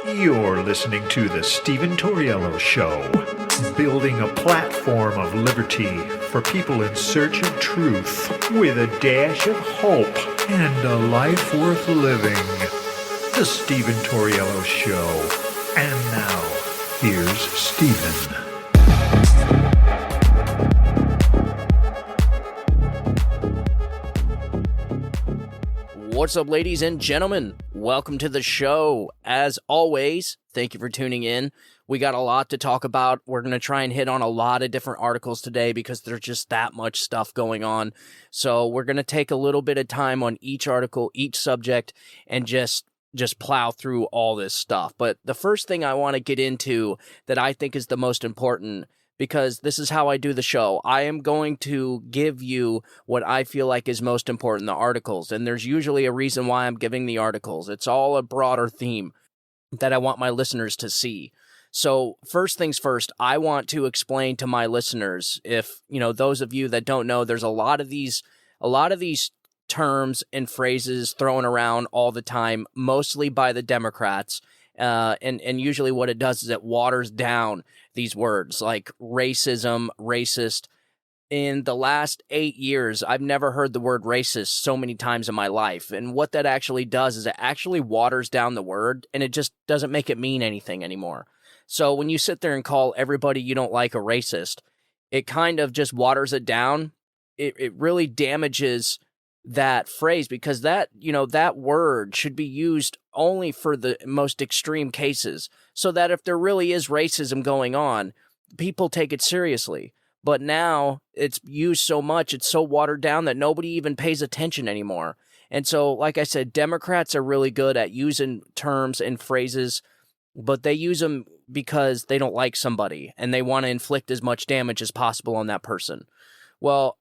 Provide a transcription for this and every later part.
You're listening to The Stephen Tauriello Show, building a platform of liberty for people in search of truth with a dash of hope and a life worth living. The Stephen Tauriello Show. And now, here's Stephen. What's up, ladies and gentlemen? Welcome to the show. As always, thank you for tuning in. We got a lot to talk about. We're going to try and hit on a lot of different articles today because there's just that much stuff going on. So we're going to take a little bit of time on each article, each subject, and just plow through all this stuff. But the first thing I want to get into that I think is the most important, because this is how I do the show. I am going to give you what I feel like is most important, the articles. And there's usually a reason why I'm giving the articles. It's all a broader theme that I want my listeners to see. So first things first, I want to explain to my listeners, if, those of you that don't know, there's a lot of these terms and phrases thrown around all the time, mostly by the Democrats. And usually what it does is it waters down these words like racism, racist. In the last 8 years, I've never heard the word racist so many times in my life. And what that actually does is it actually waters down the word, and it just doesn't make it mean anything anymore. So when you sit there and call everybody you don't like a racist, it kind of just waters it down. It really damages that phrase, because that word should be used only for the most extreme cases, so that if there really is racism going on, people take it seriously. But now it's used so much, it's so watered down that nobody even pays attention anymore. And so, like I said, Democrats are really good at using terms and phrases, but they use them because they don't like somebody and they want to inflict as much damage as possible on that person. Well,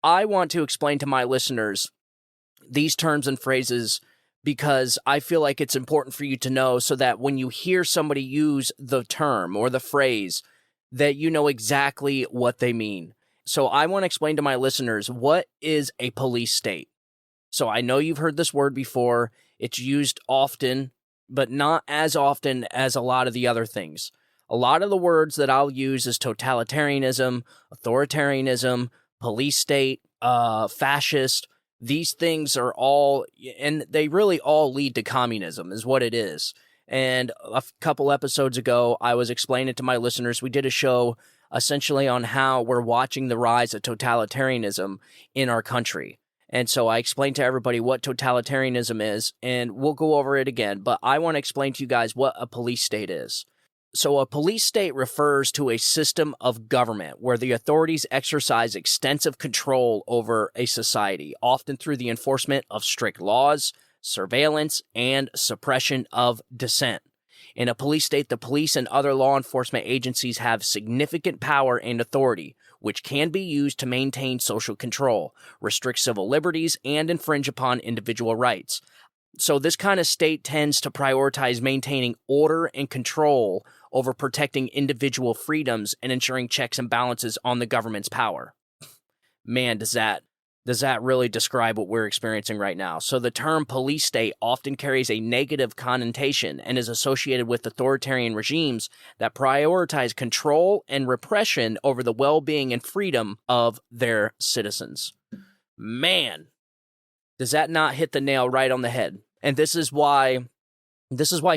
I want to explain to my listeners these terms and phrases because I feel like it's important for you to know, so that when you hear somebody use the term or the phrase, that you know exactly what they mean. So I want to explain to my listeners, what is a police state? So I know you've heard this word before. It's used often, but not as often as a lot of the other things. A lot of the words that I'll use is totalitarianism, authoritarianism, police state, fascist. These things are all, and they really all lead to communism is what it is. And a couple episodes ago, I was explaining to my listeners, we did a show essentially on how we're watching the rise of totalitarianism in our country. And so I explained to everybody what totalitarianism is, and we'll go over it again, but I want to explain to you guys what a police state is. So a police state refers to a system of government where the authorities exercise extensive control over a society, often through the enforcement of strict laws, surveillance, and suppression of dissent. In a police state, the police and other law enforcement agencies have significant power and authority, which can be used to maintain social control, restrict civil liberties, and infringe upon individual rights. So this kind of state tends to prioritize maintaining order and control over protecting individual freedoms and ensuring checks and balances on the government's power. Man, does that really describe what we're experiencing right now? So the term police state often carries a negative connotation and is associated with authoritarian regimes that prioritize control and repression over the well-being and freedom of their citizens. Man, does that not hit the nail right on the head? And this is why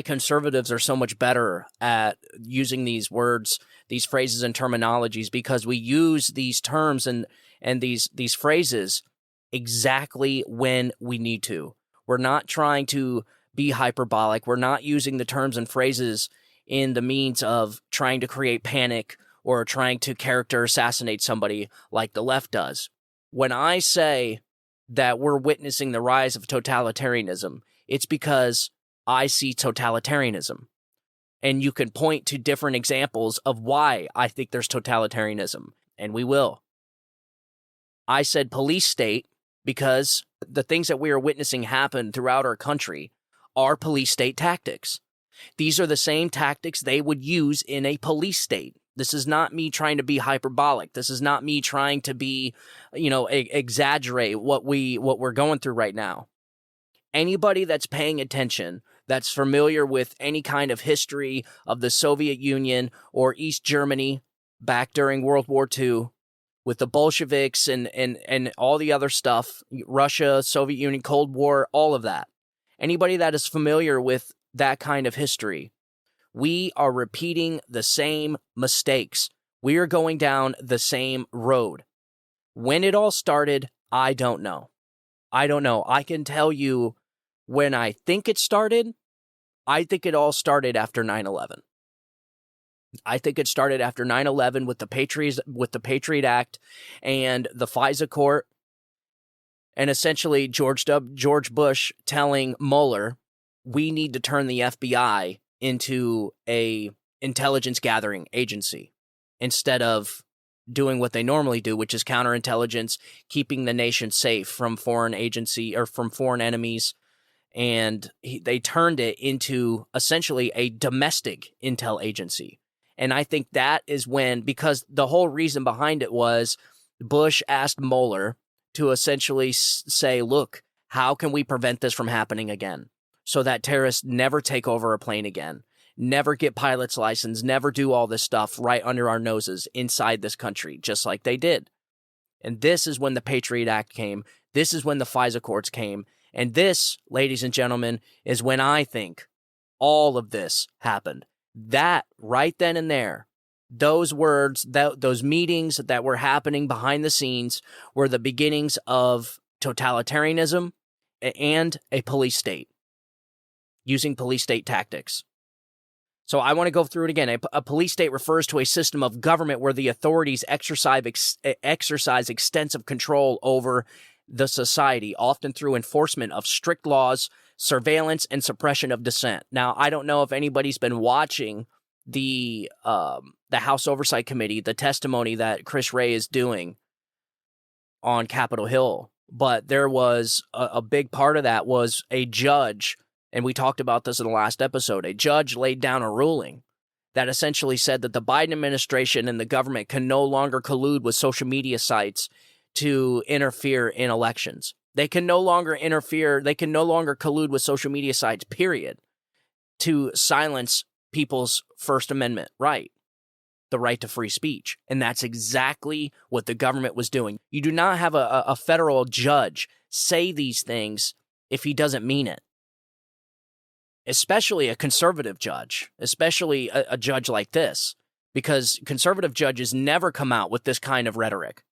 conservatives are so much better at using these words, these phrases and terminologies, because we use these terms and these phrases exactly when we need to. We're not trying to be hyperbolic. We're not using the terms and phrases in the means of trying to create panic or trying to character assassinate somebody like the left does. When I say that we're witnessing the rise of totalitarianism, it's because I see totalitarianism. And you can point to different examples of why I think there's totalitarianism, and we will. I said police state because the things that we are witnessing happen throughout our country are police state tactics. These are the same tactics they would use in a police state. This is not me trying to be hyperbolic. This is not me trying to be, exaggerate what we're going through right now. Anybody that's paying attention that's familiar with any kind of history of the Soviet Union or East Germany back during World War II with the Bolsheviks and all the other stuff, Russia, Soviet Union, Cold War, all of that. Anybody that is familiar with that kind of history, we are repeating the same mistakes. We are going down the same road. When it all started, I don't know. I can tell you when I think it started. I think it all started after 9/11. I think it started after 9/11 with the Patriot Act and the FISA court, and essentially George Bush telling Mueller, we need to turn the FBI into a intelligence gathering agency instead of doing what they normally do, which is counterintelligence, keeping the nation safe from foreign enemies. And they turned it into essentially a domestic intel agency. And I think that is when, because the whole reason behind it was Bush asked Mueller to essentially say, look, how can we prevent this from happening again so that terrorists never take over a plane again, never get pilot's license, never do all this stuff right under our noses inside this country, just like they did. And this is when the Patriot Act came. This is when the FISA courts came. And this, ladies and gentlemen, is when I think all of this happened. That right then and there, those words, those meetings that were happening behind the scenes were the beginnings of totalitarianism and a police state, using police state tactics. So I want to go through it again. A police state refers to a system of government where the authorities exercise extensive control over the society, often through enforcement of strict laws, surveillance, and suppression of dissent. Now, I don't know if anybody's been watching the House Oversight Committee, the testimony that Chris Wray is doing on Capitol Hill, but there was a big part of that was a judge, and we talked about this in the last episode, a judge laid down a ruling that essentially said that the Biden administration and the government can no longer collude with social media sites to interfere in elections. They can no longer interfere. They can no longer collude with social media sites, period, to silence people's First Amendment right, the right to free speech. And that's exactly what the government was doing. You do not have a federal judge say these things if he doesn't mean it, especially a conservative judge, especially a judge like this, because conservative judges never come out with this kind of rhetoric.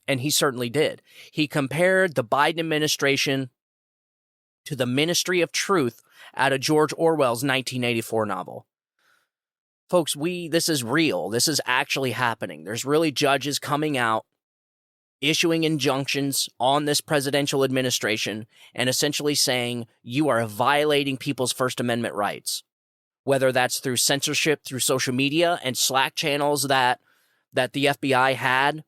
And he certainly did. He compared the Biden administration to the Ministry of Truth out of George Orwell's 1984 novel. Folks, this is real. This is actually happening. There's really judges coming out, issuing injunctions on this presidential administration and essentially saying you are violating people's First Amendment rights, whether that's through censorship, through social media and Slack channels that the FBI had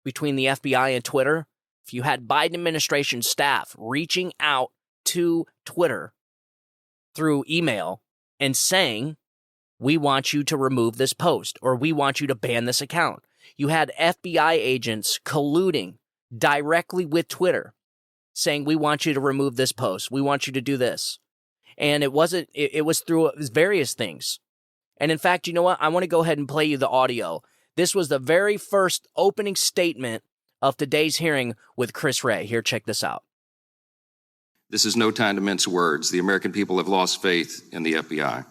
between the FBI and Twitter. If you had Biden administration staff reaching out to Twitter through email and saying, we want you to remove this post or we want you to ban this account. You had FBI agents colluding directly with Twitter saying, we want you to remove this post. We want you to do this. And it was through various things. And in fact, you know what? I want to go ahead and play you the audio. This was the very first opening statement of today's hearing with Chris Wray. Here, check this out. This is no time to mince words. The American people have lost faith in the FBI.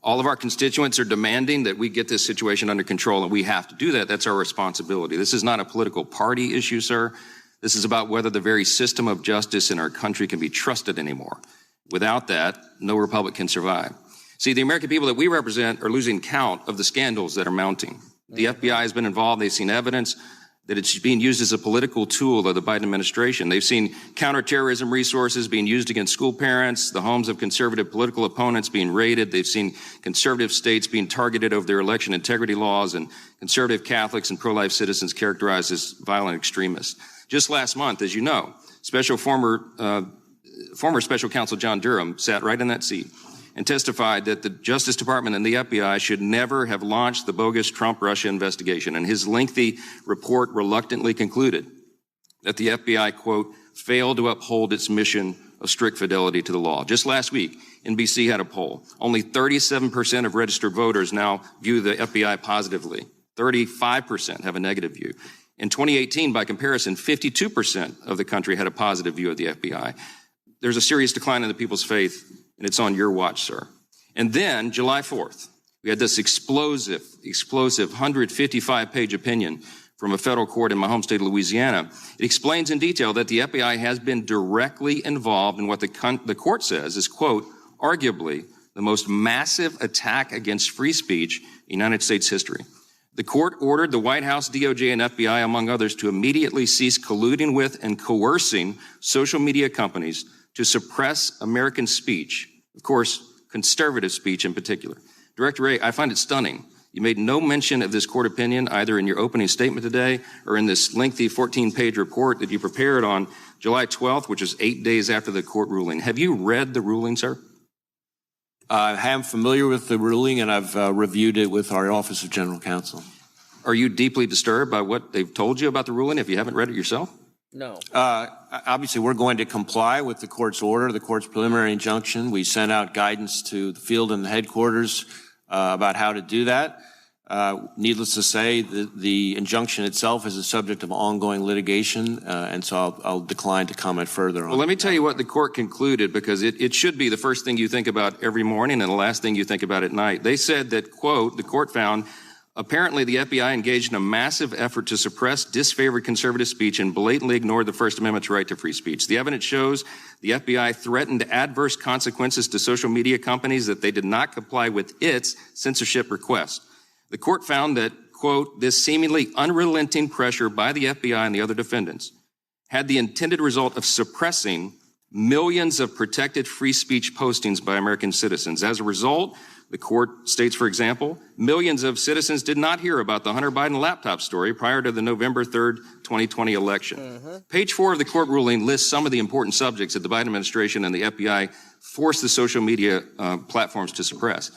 All of our constituents are demanding that we get this situation under control, and we have to do that. That's our responsibility. This is not a political party issue, sir. This is about whether the very system of justice in our country can be trusted anymore. Without that, no republic can survive. See, the American people that we represent are losing count of the scandals that are mounting. The FBI has been involved. They've seen evidence that it's being used as a political tool of the Biden administration. They've seen counterterrorism resources being used against school parents, the homes of conservative political opponents being raided. They've seen conservative states being targeted over their election integrity laws, and conservative Catholics and pro-life citizens characterized as violent extremists. Just last month, as you know, former Special Counsel John Durham sat right in that seat and testified that the Justice Department and the FBI should never have launched the bogus Trump-Russia investigation. And his lengthy report reluctantly concluded that the FBI, quote, failed to uphold its mission of strict fidelity to the law. Just last week, NBC had a poll. Only 37% of registered voters now view the FBI positively. 35% have a negative view. In 2018, by comparison, 52% of the country had a positive view of the FBI. There's a serious decline in the people's faith, and it's on your watch, sir. And then, July 4th, we had this explosive 155-page opinion from a federal court in my home state of Louisiana. It explains in detail that the FBI has been directly involved in what the court says is, quote, arguably the most massive attack against free speech in United States history. The court ordered the White House, DOJ, and FBI, among others, to immediately cease colluding with and coercing social media companies to suppress American speech, of course, conservative speech in particular. Director Wray, I find it stunning. You made no mention of this court opinion either in your opening statement today or in this lengthy 14-page report that you prepared on July 12th, which is 8 days after the court ruling. Have you read the ruling, sir? I am familiar with the ruling, and I've reviewed it with our Office of General Counsel. Are you deeply disturbed by what they've told you about the ruling if you haven't read it yourself? No. Obviously, we're going to comply with the court's order, the court's preliminary injunction. We sent out guidance to the field and the headquarters about how to do that. Needless to say, the injunction itself is a subject of ongoing litigation, and so I'll decline to comment further on. Well, let me tell you what the court concluded, because it should be the first thing you think about every morning and the last thing you think about at night. They said that, quote, the court found, apparently the FBI engaged in a massive effort to suppress disfavored conservative speech and blatantly ignored the First Amendment's right to free speech. The evidence shows the FBI threatened adverse consequences to social media companies that they did not comply with its censorship request. The court found that, quote, this seemingly unrelenting pressure by the FBI and the other defendants had the intended result of suppressing millions of protected free speech postings by American citizens. As a result, the court states, for example, millions of citizens did not hear about the Hunter Biden laptop story prior to the November 3rd, 2020 election. Page 4 of the court ruling lists some of the important subjects that the Biden administration and the FBI forced the social media platforms to suppress.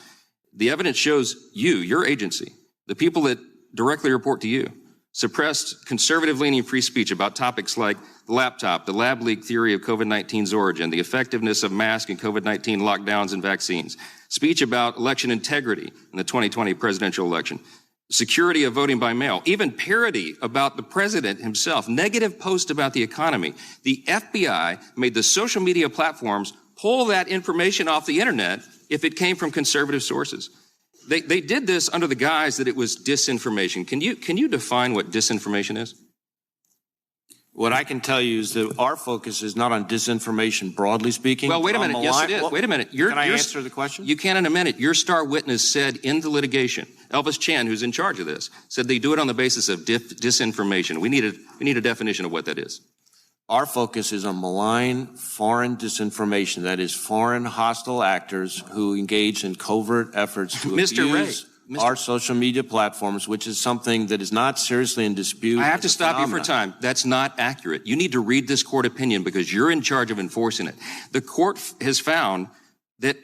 The evidence shows you, your agency, the people that directly report to you, suppressed conservative-leaning free speech about topics like the laptop, the lab leak theory of COVID-19's origin, the effectiveness of masks and COVID-19 lockdowns and vaccines, speech about election integrity in the 2020 presidential election, security of voting by mail, even parody about the president himself, negative posts about the economy. The FBI made the social media platforms pull that information off the internet if it came from conservative sources. They did this under the guise that it was disinformation. Can you define what disinformation is? What I can tell you is that our focus is not on disinformation, broadly speaking. Well, wait a minute. Yes, it is. Wait a minute. Can I answer the question? You can in a minute. Your star witness said in the litigation, Elvis Chan, who's in charge of this, said they do it on the basis of disinformation. We need a definition of what that is. Our focus is on malign foreign disinformation, that is foreign hostile actors who engage in covert efforts to abuse our social media platforms, which is something that is not seriously in dispute. I have to stop you for time. That's not accurate. You need to read this court opinion because you're in charge of enforcing it. The court has found that,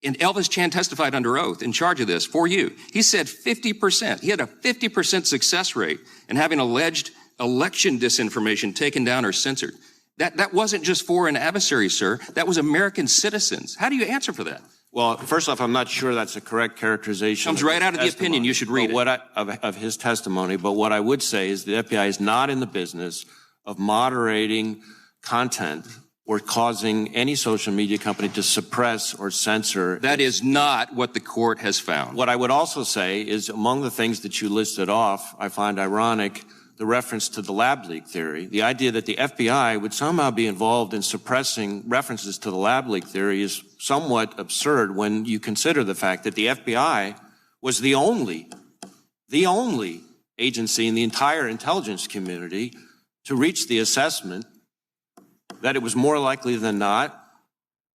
and Elvis Chan testified under oath in charge of this for you. He said 50%. He had a 50% success rate in having alleged election disinformation taken down or censored. That wasn't just foreign adversaries, sir. That was American citizens. How do you answer for that? Well, first off, I'm not sure that's a correct characterization. Comes right out of the opinion. You should read it. Of his testimony. But what I would say is the FBI is not in the business of moderating content or causing any social media company to suppress or censor. That is not what the court has found. What I would also say is among the things that you listed off, I find ironic the reference to the lab leak theory. The idea that the FBI would somehow be involved in suppressing references to the lab leak theory is somewhat absurd when you consider the fact that the FBI was the only agency in the entire intelligence community to reach the assessment that it was more likely than not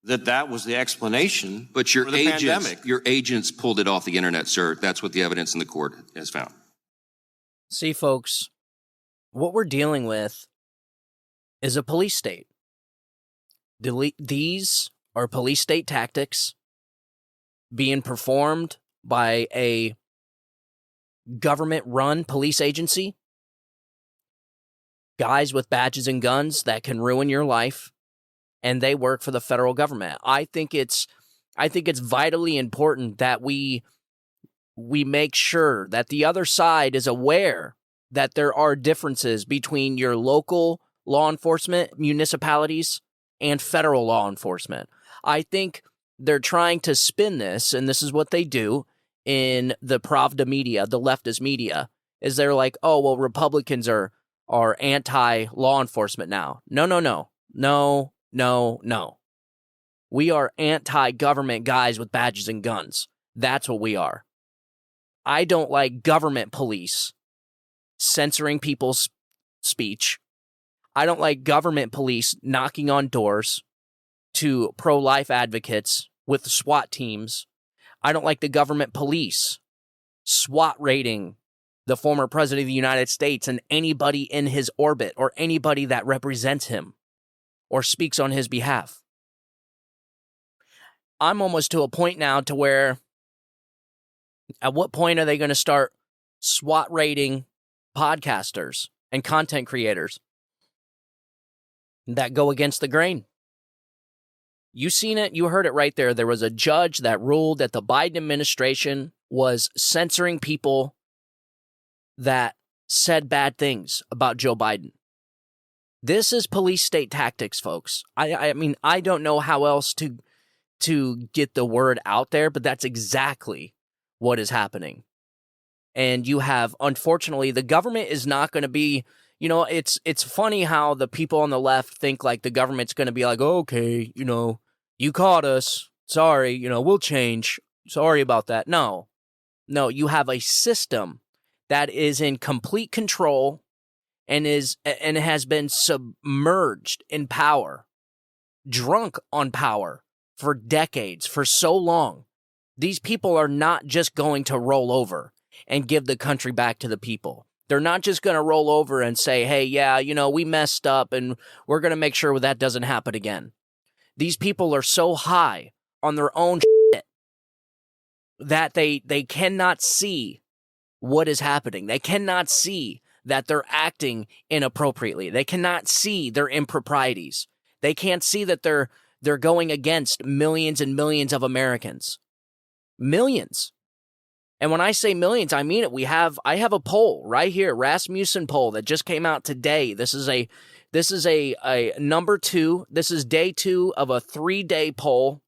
that was the explanation for the pandemic. Your agents pulled it off the internet, sir. That's what the evidence in the court has found. See, folks, what we're dealing with is a police state. These are police state tactics being performed by a government-run police agency. Guys with badges and guns that can ruin your life and they work for the federal government. I think it's vitally important that we make sure that the other side is aware that there are differences between your local law enforcement, municipalities, and federal law enforcement. I think they're trying to spin this, and this is what they do in the Pravda media, the leftist media, is they're like, oh, well, Republicans are anti-law enforcement now. No. We are anti-government guys with badges and guns. That's what we are. I don't like government police censoring people's speech. I don't like government police knocking on doors to pro-life advocates with SWAT teams. I don't like the government police SWAT raiding the former president of the United States and anybody in his orbit or anybody that represents him or speaks on his behalf. I'm almost to a point now to where at what point are they going to start SWAT raiding podcasters and content creators that go against the grain? You seen it. You heard it right there. There was a judge that ruled that the Biden administration was censoring people that said bad things about Joe Biden. This is police state tactics, folks. I mean, I don't know how else to get the word out there, but that's exactly what is happening. And you have, unfortunately, the government is not going to be, you know, it's funny how the people on the left think like the government's going to be like, okay, you know, you caught us. Sorry, you know, we'll change. Sorry about that. No, you have a system that is in complete control and has been submerged in power, drunk on power for decades, for so long. These people are not just going to roll over and give the country back to the people. They're not just going to roll over and say, hey, yeah, you know, we messed up and we're going to make sure that doesn't happen again. These people are so high on their own shit that they cannot see what is happening. They cannot see that they're acting inappropriately. They cannot see their improprieties. They can't see that they're going against millions and millions of Americans. Millions. And when I say millions, I mean it. I have a poll right here, Rasmussen poll that just came out today. This is a number 2. This is day 2 of a 3-day poll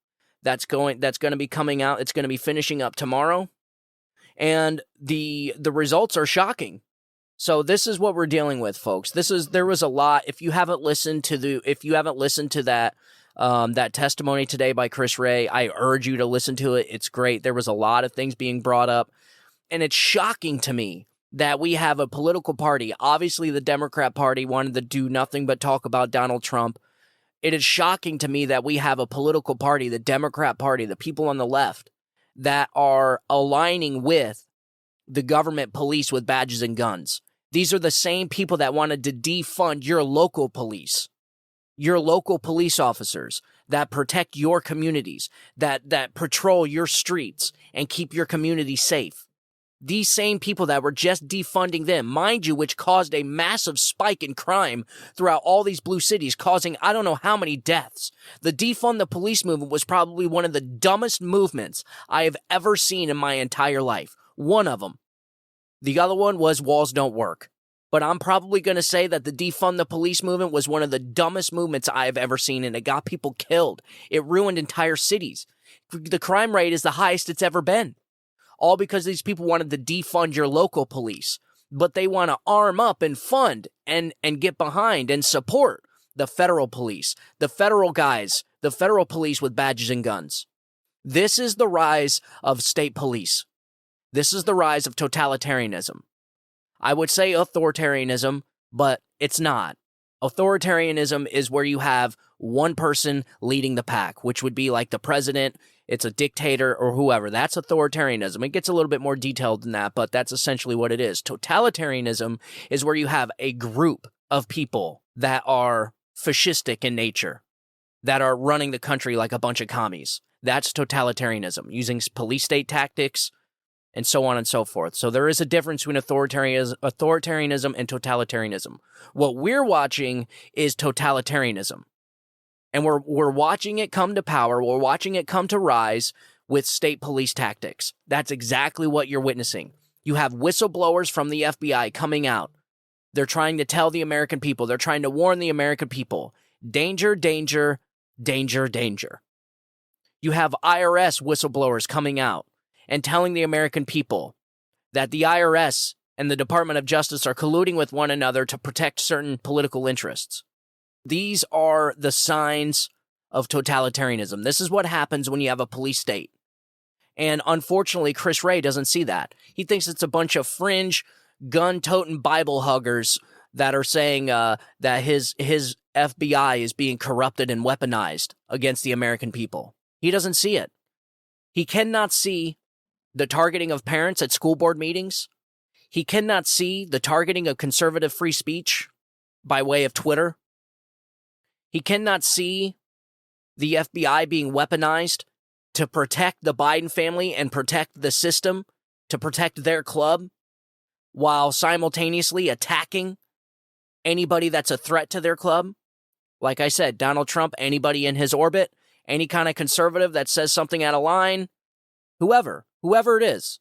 that's going to be coming out. It's going to be finishing up tomorrow. And the results are shocking. So this is what we're dealing with, folks. There was a lot. If you haven't listened to that that testimony today by Chris Ray, I urge you to listen to it. It's great. There was a lot of things being brought up, and it's shocking to me that we have a political party. Obviously, the Democrat Party wanted to do nothing but talk about Donald Trump. It is shocking to me that we have a political party, the Democrat Party, the people on the left, that are aligning with the government police with badges and guns. These are the same people that wanted to defund your local police officers that protect your communities, that patrol your streets and keep your community safe. These same people that were just defunding them, mind you, which caused a massive spike in crime throughout all these blue cities, causing I don't know how many deaths. The defund the police movement was probably one of the dumbest movements I have ever seen in my entire life. One of them. The other one was walls don't work. But I'm probably going to say that the defund the police movement was one of the dumbest movements I have ever seen, and it got people killed. It ruined entire cities. The crime rate is the highest it's ever been. All because these people wanted to defund your local police. But they want to arm up and fund and get behind and support the federal police, the federal guys, the federal police with badges and guns. This is the rise of state police. This is the rise of totalitarianism. I would say authoritarianism, but it's not. Authoritarianism is where you have one person leading the pack, which would be like the president, it's a dictator, or whoever. That's authoritarianism. It gets a little bit more detailed than that, but that's essentially what it is. Totalitarianism is where you have a group of people that are fascistic in nature, that are running the country like a bunch of commies. That's totalitarianism, using police state tactics, and so on and so forth. So there is a difference between authoritarianism and totalitarianism. What we're watching is totalitarianism. And we're watching it come to power. We're watching it come to rise with state police tactics. That's exactly what you're witnessing. You have whistleblowers from the FBI coming out. They're trying to tell the American people. They're trying to warn the American people. Danger, danger, danger, danger. You have IRS whistleblowers coming out and telling the American people that the IRS and the Department of Justice are colluding with one another to protect certain political interests. These are the signs of totalitarianism. This is what happens when you have a police state. And unfortunately, Chris Wray doesn't see that. He thinks it's a bunch of fringe, gun-toting Bible huggers that are saying that his FBI is being corrupted and weaponized against the American people. He doesn't see it. He cannot see the targeting of parents at school board meetings. He cannot see the targeting of conservative free speech by way of Twitter. He cannot see the FBI being weaponized to protect the Biden family and protect the system, to protect their club, while simultaneously attacking anybody that's a threat to their club. Like I said, Donald Trump, anybody in his orbit, any kind of conservative that says something out of line, whoever it is.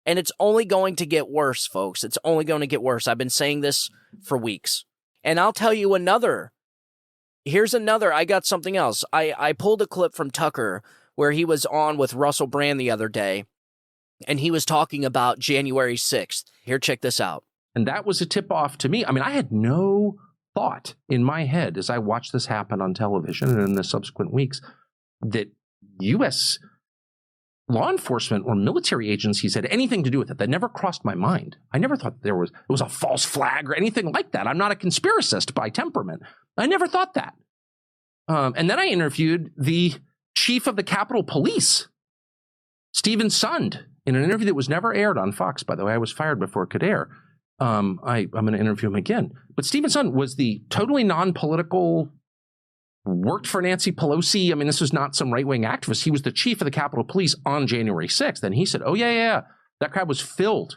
And it's only going to get worse, folks. It's only going to get worse. I've been saying this for weeks. And I'll tell you here's another, I got something else. I pulled a clip from Tucker where he was on with Russell Brand the other day, and he was talking about January 6th. Here, check this out. And that was a tip-off to me. I mean, I had no thought in my head as I watched this happen on television and in the subsequent weeks that U.S. law enforcement or military agencies had anything to do with it. That never crossed my mind. I never thought it was a false flag or anything like that. I'm not a conspiracist by temperament. I never thought that. And then I interviewed the chief of the Capitol Police, Stephen Sund, in an interview that was never aired on Fox, by the way. I was fired before it could air. I'm going to interview him again. But Stephen Sund was the totally non-political, worked for Nancy Pelosi. I mean, this was not some right-wing activist. He was the chief of the Capitol Police on January 6th. And he said, oh, yeah. That crowd was filled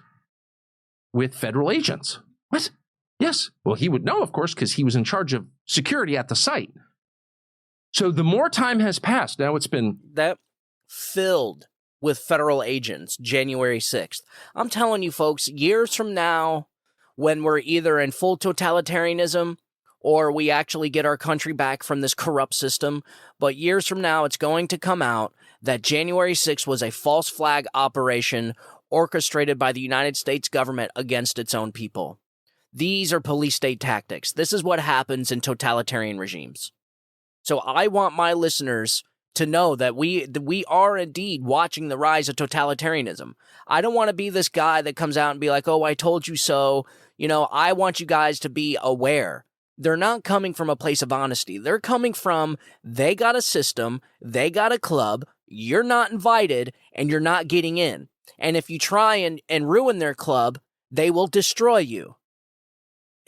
with federal agents. What? Yes. Well, he would know, of course, because he was in charge of security at the site. So the more time has passed, now it's been... That filled with federal agents, January 6th. I'm telling you, folks, years from now, when we're either in full totalitarianism or we actually get our country back from this corrupt system, but years from now, it's going to come out that January 6th was a false flag operation orchestrated by the United States government against its own people. These are police state tactics. This is what happens in totalitarian regimes. So I want my listeners to know that we are indeed watching the rise of totalitarianism. I don't want to be this guy that comes out and be like, oh, I told you so. You know, I want you guys to be aware. They're not coming from a place of honesty. They're coming from, they got a system, they got a club, you're not invited, and you're not getting in. And if you try and ruin their club, they will destroy you.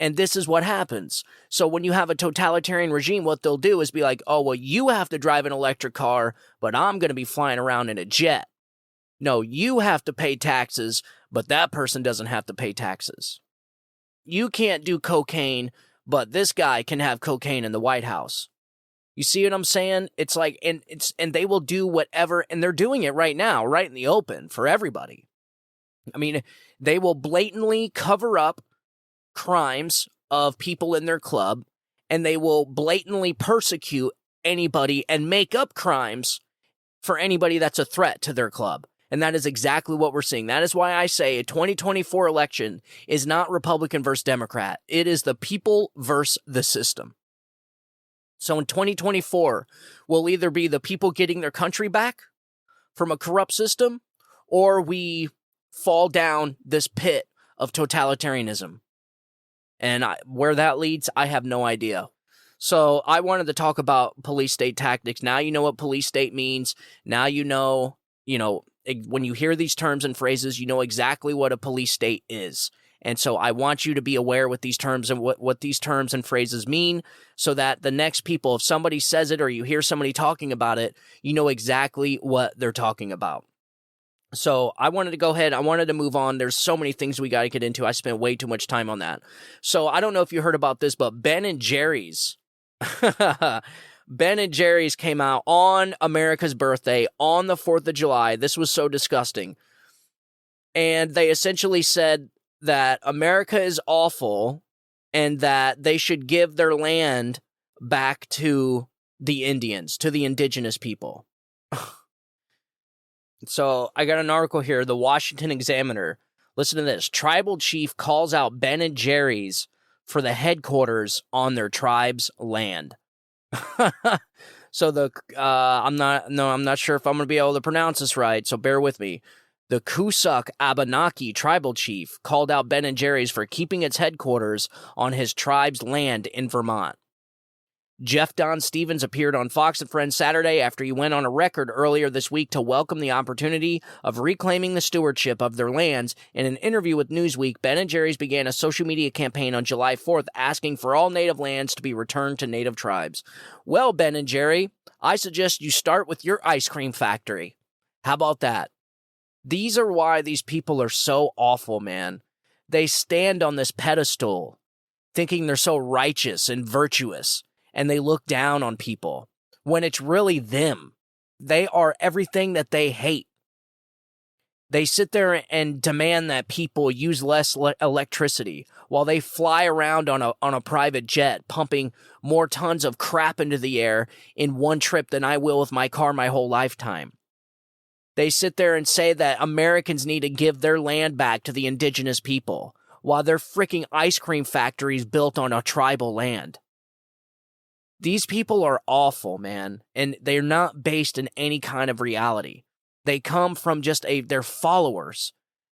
And this is what happens. So when you have a totalitarian regime, what they'll do is be like, oh, well, you have to drive an electric car, but I'm going to be flying around in a jet. No, you have to pay taxes, but that person doesn't have to pay taxes. You can't do cocaine, but this guy can have cocaine in the White House. You see what I'm saying? It's like, and they will do whatever, and they're doing it right now, right in the open for everybody. I mean, they will blatantly cover up crimes of people in their club, and they will blatantly persecute anybody and make up crimes for anybody that's a threat to their club. And that is exactly what we're seeing. That is why I say a 2024 election is not Republican versus Democrat. It is the people versus the system. So in 2024, will either be the people getting their country back from a corrupt system, or we fall down this pit of totalitarianism. And where that leads, I have no idea. So I wanted to talk about police state tactics. Now you know what police state means. Now you know, when you hear these terms and phrases, you know exactly what a police state is. And so I want you to be aware with these terms and what these terms and phrases mean, so that the next people, if somebody says it or you hear somebody talking about it, you know exactly what they're talking about. So I wanted to go ahead. I wanted to move on. There's so many things we got to get into. I spent way too much time on that. So I don't know if you heard about this, but Ben and Jerry's Ben & Jerry's came out on America's birthday on the 4th of July. This was so disgusting. And they essentially said that America is awful and that they should give their land back to the Indians, to the indigenous people. So I got an article here, the Washington Examiner. Listen to this. Tribal chief calls out Ben & Jerry's for the headquarters on their tribe's land. So I'm not sure if I'm going to be able to pronounce this right, so bear with me. The Coosac Abenaki tribal chief called out Ben & Jerry's for keeping its headquarters on his tribe's land in Vermont. Jeff Don Stevens appeared on Fox & Friends Saturday after he went on a record earlier this week to welcome the opportunity of reclaiming the stewardship of their lands. In an interview with Newsweek, Ben & Jerry's began a social media campaign on July 4th asking for all native lands to be returned to native tribes. Well, Ben & Jerry, I suggest you start with your ice cream factory. How about that? These are why these people are so awful, man. They stand on this pedestal thinking they're so righteous and virtuous, and they look down on people when it's really them. They are everything that they hate. They sit there and demand that people use less electricity while they fly around on a private jet, pumping more tons of crap into the air in one trip than I will with my car my whole lifetime. They sit there and say that Americans need to give their land back to the indigenous people while they're freaking ice cream factories built on a tribal land. These people are awful, man, and they're not based in any kind of reality. They come from they're followers.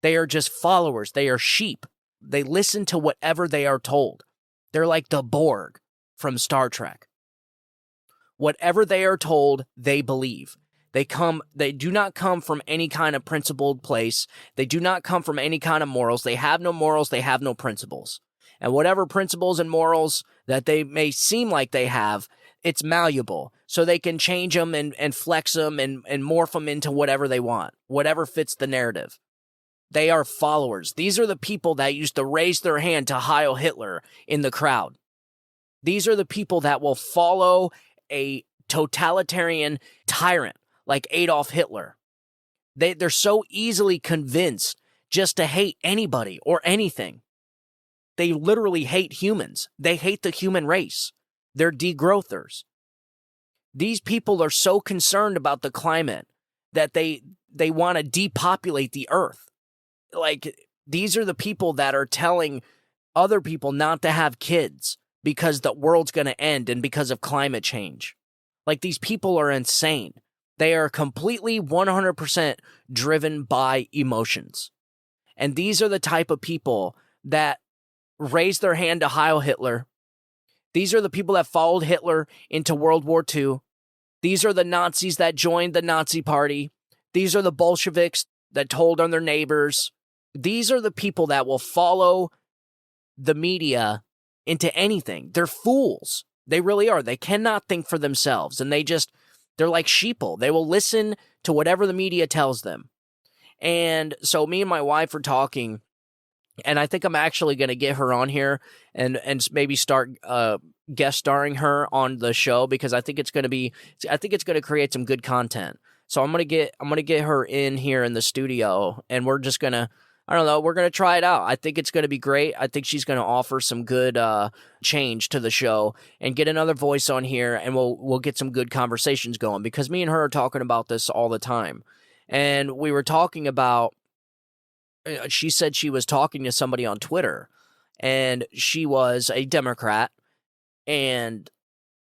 They are just followers. They are sheep. They listen to whatever they are told. They're like the Borg from Star Trek. Whatever they are told, they believe. They do not come from any kind of principled place. They do not come from any kind of morals. They have no morals. They have no principles. And whatever principles and morals that they may seem like they have, it's malleable. So they can change them and flex them and morph them into whatever they want, whatever fits the narrative. They are followers. These are the people that used to raise their hand to Heil Hitler in the crowd. These are the people that will follow a totalitarian tyrant like Adolf Hitler. They're so easily convinced just to hate anybody or anything. They literally hate humans. They hate the human race. They're degrowthers. These people are so concerned about the climate that they want to depopulate the earth. Like, these are the people that are telling other people not to have kids because the world's going to end and because of climate change. Like, these people are insane. They are completely 100% driven by emotions. And these are the type of people that raised their hand to Heil Hitler. These are the people that followed Hitler into World War II. These are the Nazis that joined the Nazi Party. These are the Bolsheviks that told on their neighbors. These are the people that will follow the media into anything. They're fools. They really are. They cannot think for themselves. And they're like sheeple. They will listen to whatever the media tells them. And so me and my wife are talking, and I think I'm actually going to get her on here and maybe start guest starring her on the show, because I think it's going to create some good content. So I'm going to get her in here in the studio, and we're just going to, I don't know, we're going to try it out. I think it's going to be great. I think she's going to offer some good change to the show and get another voice on here, and we'll get some good conversations going, because me and her are talking about this all the time. And we were talking about, she said she was talking to somebody on Twitter, and she was a Democrat, and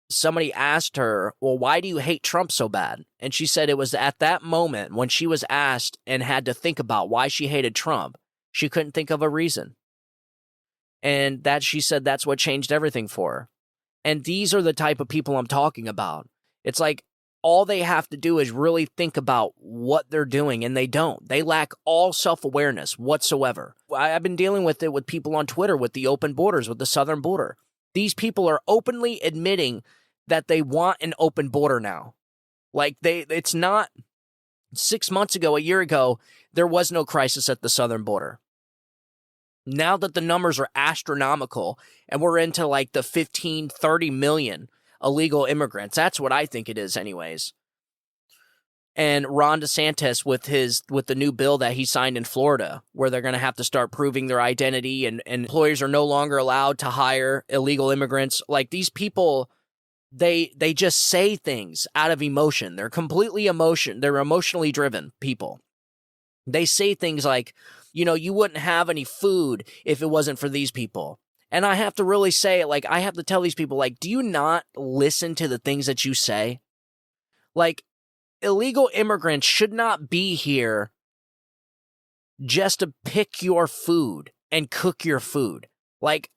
somebody asked her, well, why do you hate Trump so bad? And she said it was at that moment when she was asked and had to think about why she hated Trump, she couldn't think of a reason. And that, she said, that's what changed everything for her. And these are the type of people I'm talking about. It's like all they have to do is really think about what they're doing, and they don't. They lack all self-awareness whatsoever. I've been dealing with it with people on Twitter, with the open borders, with the southern border. These people are openly admitting that they want an open border now. Like, it's not 6 months ago, a year ago, there was no crisis at the southern border. Now that the numbers are astronomical and we're into like the 15, 30 million illegal immigrants. That's what I think it is anyways. And Ron DeSantis with the new bill that he signed in Florida, where they're going to have to start proving their identity, and employers are no longer allowed to hire illegal immigrants. Like, these people, they just say things out of emotion. They're they're emotionally driven people. They say things like, you wouldn't have any food if it wasn't for these people. And I have to really say, like, I have to tell these people, like, do you not listen to the things that you say? Like, illegal immigrants should not be here just to pick your food and cook your food. Like,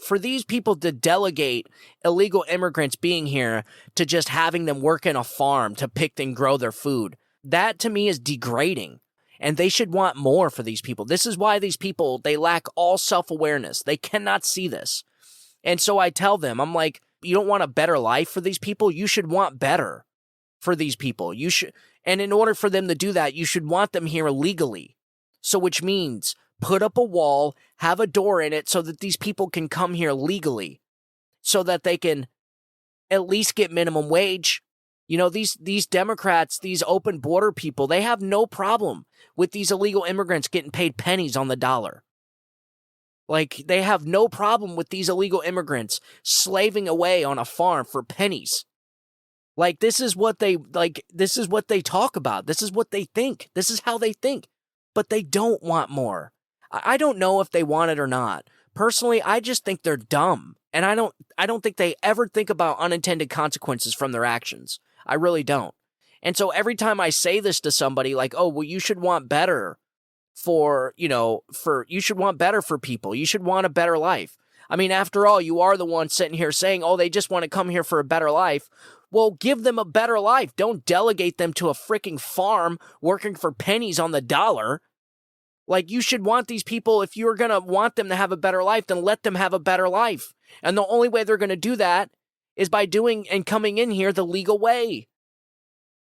for these people to delegate illegal immigrants being here to just having them work in a farm to pick and grow their food, that to me is degrading. And they should want more for these people. This is why these people, they lack all self-awareness. They cannot see this. And so I tell them, I'm like, you don't want a better life for these people? You should want better for these people. And in order for them to do that, you should want them here legally. So which means put up a wall, have a door in it so that these people can come here legally, so that they can at least get minimum wage. These Democrats, these open border people, they have no problem with these illegal immigrants getting paid pennies on the dollar. Like, they have no problem with these illegal immigrants slaving away on a farm for pennies. Like, this is what they talk about. This is what they think. This is how they think. But they don't want more. I don't know if they want it or not. Personally, I just think they're dumb. And I don't think they ever think about unintended consequences from their actions. I really don't. And so every time I say this to somebody, like, oh, well, you should want better you should want better for people. You should want a better life. I mean, after all, you are the one sitting here saying, oh, they just want to come here for a better life. Well, give them a better life. Don't delegate them to a freaking farm working for pennies on the dollar. Like, you should want these people, if you're going to want them to have a better life, then let them have a better life. And the only way they're going to do that is by doing and coming in here the legal way.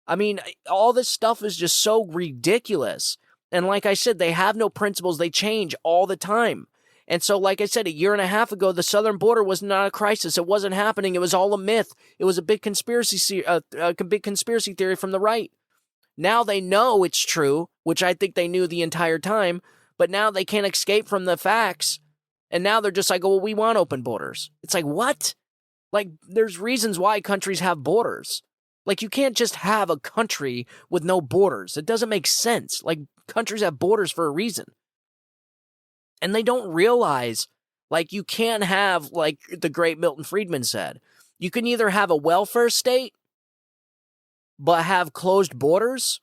I mean, all this stuff is just so ridiculous. And like I said, they have no principles. They change all the time. And so, like I said, a year and a half ago, the southern border was not a crisis. It wasn't happening. It was all a myth. It was a big conspiracy theory from the right. Now they know it's true, which I think they knew the entire time, but now they can't escape from the facts. And now they're just like, oh, well, we want open borders. It's like, what? Like, there's reasons why countries have borders. Like, you can't just have a country with no borders. It doesn't make sense. Like, countries have borders for a reason. And they don't realize, like, you can't have, like the great Milton Friedman said, you can either have a welfare state but have closed borders,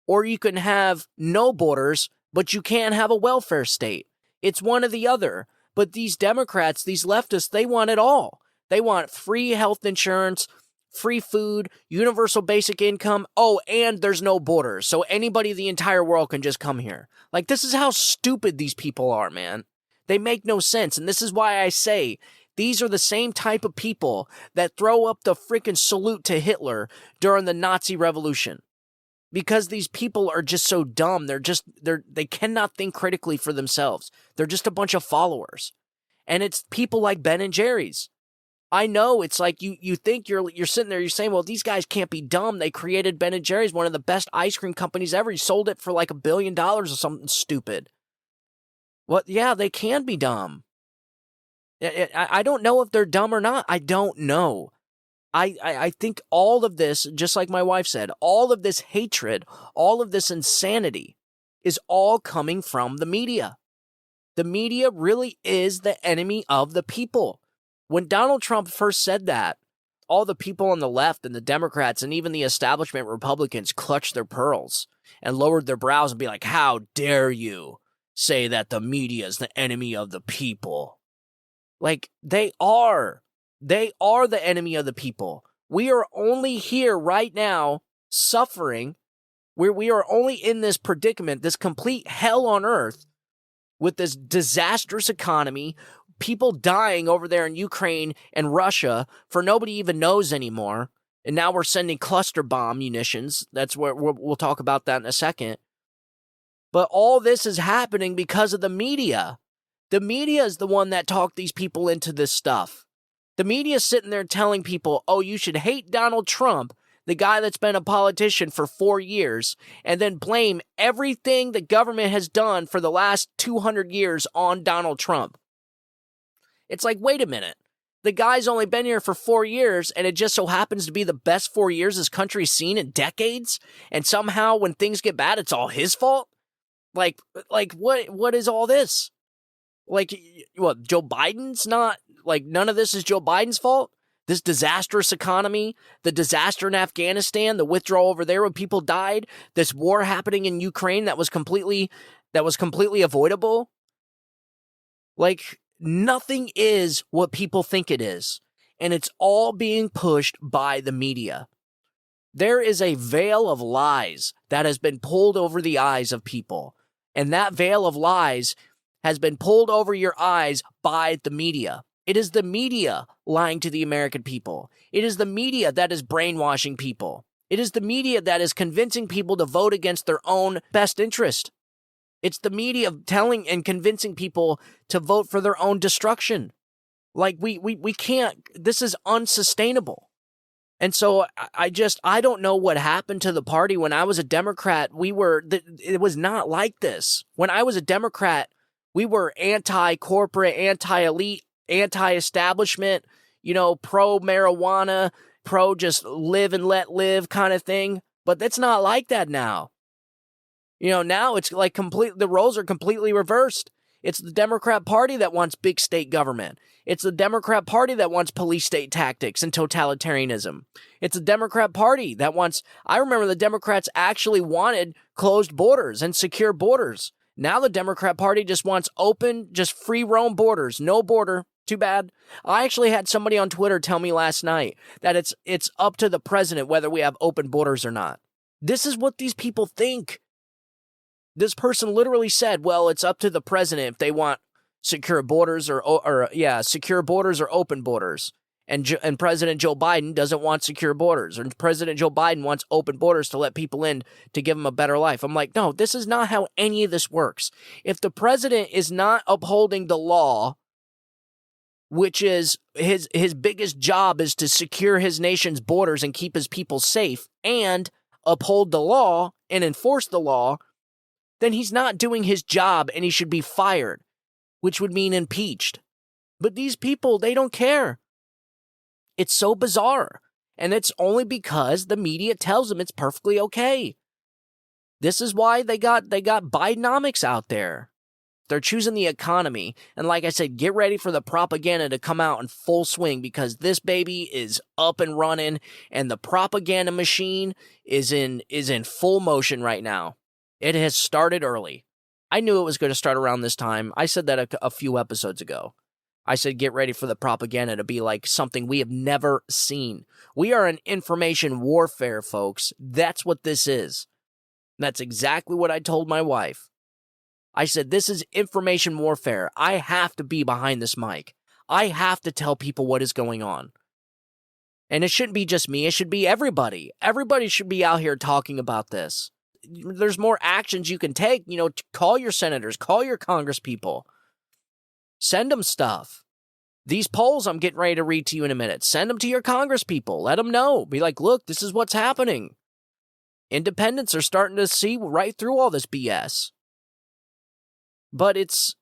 or you can have no borders, but you can't have a welfare state. It's one or the other. But these Democrats, these leftists, they want it all. They want free health insurance, free food, universal basic income. Oh, and there's no borders. So anybody in the entire world can just come here. Like, this is how stupid these people are, man. They make no sense. And this is why I say these are the same type of people that throw up the freaking salute to Hitler during the Nazi Revolution. Because these people are just so dumb. They cannot think critically for themselves. They're just a bunch of followers. And it's people like Ben and Jerry's. I know it's like you think you're sitting there, you're saying, well, these guys can't be dumb. They created Ben and Jerry's, one of the best ice cream companies ever. He sold it for like $1 billion or something stupid. Well, yeah, they can be dumb. I don't know if they're dumb or not. I don't know. I think all of this, just like my wife said, all of this hatred, all of this insanity is all coming from the media. The media really is the enemy of the people. When Donald Trump first said that, all the people on the left and the Democrats and even the establishment Republicans clutched their pearls and lowered their brows and be like, how dare you say that the media is the enemy of the people? Like, they are. They are the enemy of the people. We are only here right now suffering, where we are only in this predicament, this complete hell on earth, with this disastrous economy, people dying over there in Ukraine and Russia for nobody even knows anymore. And now we're sending cluster bomb munitions. That's where we'll talk about that in a second. But all this is happening because of the media. The media is the one that talked these people into this stuff. The media's sitting there telling people, oh, you should hate Donald Trump, the guy that's been a politician for 4 years, and then blame everything the government has done for the last 200 years on Donald Trump. It's like, wait a minute. The guy's only been here for 4 years, and it just so happens to be the best 4 years this country's seen in decades, and somehow when things get bad, it's all his fault? Like what is all this? Like, what, Joe Biden's not, like, none of this is Joe Biden's fault? This disastrous economy, the disaster in Afghanistan, the withdrawal over there when people died, this war happening in Ukraine that was completely avoidable? Like, nothing is what people think it is, and it's all being pushed by the media. There is a veil of lies that has been pulled over the eyes of people, and that veil of lies has been pulled over your eyes by the media. It is the media lying to the American people. It is the media that is brainwashing people. It is the media that is convincing people to vote against their own best interest. It's the media telling and convincing people to vote for their own destruction. Like, we can't, this is unsustainable. And so I don't know what happened to the party. When I was a Democrat, it was not like this. When I was a Democrat, we were anti-corporate, anti-elite, anti-establishment, pro-marijuana, pro-just live and let live kind of thing. But it's not like that now. Now it's like the roles are completely reversed. It's the Democrat Party that wants big state government. It's the Democrat Party that wants police state tactics and totalitarianism. It's the Democrat Party that I remember the Democrats actually wanted closed borders and secure borders. Now the Democrat Party just wants open, just free roam borders. No border. Too bad. I actually had somebody on Twitter tell me last night that it's up to the president whether we have open borders or not. This is what these people think. This person literally said, well, it's up to the president if they want secure borders secure borders or open borders. And President Joe Biden doesn't want secure borders. And President Joe Biden wants open borders to let people in to give them a better life. I'm like, no, this is not how any of this works. If the president is not upholding the law, which is his biggest job is to secure his nation's borders and keep his people safe and uphold the law and enforce the law, then he's not doing his job and he should be fired, which would mean impeached. But these people, they don't care. It's so bizarre. And it's only because the media tells them it's perfectly okay. This is why they got Bidenomics out there. They're choosing the economy. And like I said, get ready for the propaganda to come out in full swing because this baby is up and running and the propaganda machine is in full motion right now. It has started early. I knew it was going to start around this time. I said that a few episodes ago. I said, get ready for the propaganda to be like something we have never seen. We are in information warfare, folks. That's what this is. That's exactly what I told my wife. I said, this is information warfare. I have to be behind this mic. I have to tell people what is going on. And it shouldn't be just me. It should be everybody. Everybody should be out here talking about this. There's more actions you can take. Call your senators, call your congresspeople. Send them stuff. These polls I'm getting ready to read to you in a minute. Send them to your congresspeople. Let them know. Be like, look, this is what's happening. Independents are starting to see right through all this BS. But it's